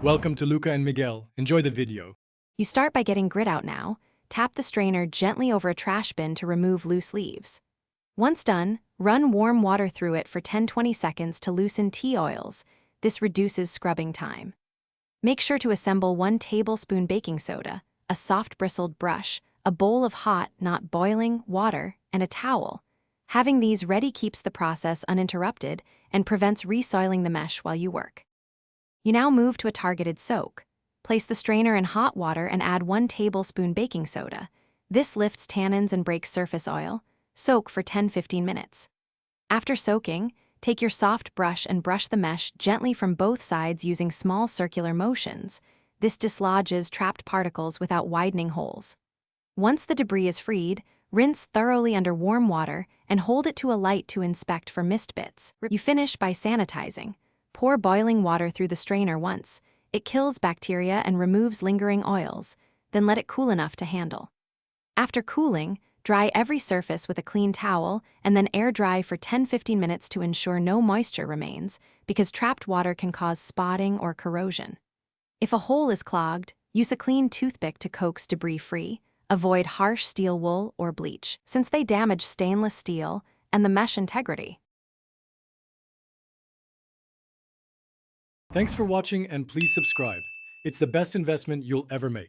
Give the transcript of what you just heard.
Welcome to Luca and Miguel. Enjoy the video. You start by getting grit out now. Tap the strainer gently over a trash bin to remove loose leaves. Once done, run warm water through it for 10-20 seconds to loosen tea oils. This reduces scrubbing time. Make sure to assemble 1 tablespoon baking soda, a soft bristled brush, a bowl of hot, not boiling, water, and a towel. Having these ready keeps the process uninterrupted and prevents resoiling the mesh while you work. You now move to a targeted soak. Place the strainer in hot water and add 1 tablespoon baking soda. This lifts tannins and breaks surface oil. Soak for 10-15 minutes. After soaking, take your soft brush and brush the mesh gently from both sides using small circular motions. This dislodges trapped particles without widening holes. Once the debris is freed, rinse thoroughly under warm water and hold it to a light to inspect for mist bits. You finish by sanitizing. Pour boiling water through the strainer once. It kills bacteria and removes lingering oils, then let it cool enough to handle. After cooling, dry every surface with a clean towel and then air dry for 10-15 minutes to ensure no moisture remains, because trapped water can cause spotting or corrosion. If a hole is clogged, use a clean toothpick to coax debris free. Avoid harsh steel wool or bleach, since they damage stainless steel and the mesh integrity. Thanks for watching and please subscribe. It's the best investment you'll ever make.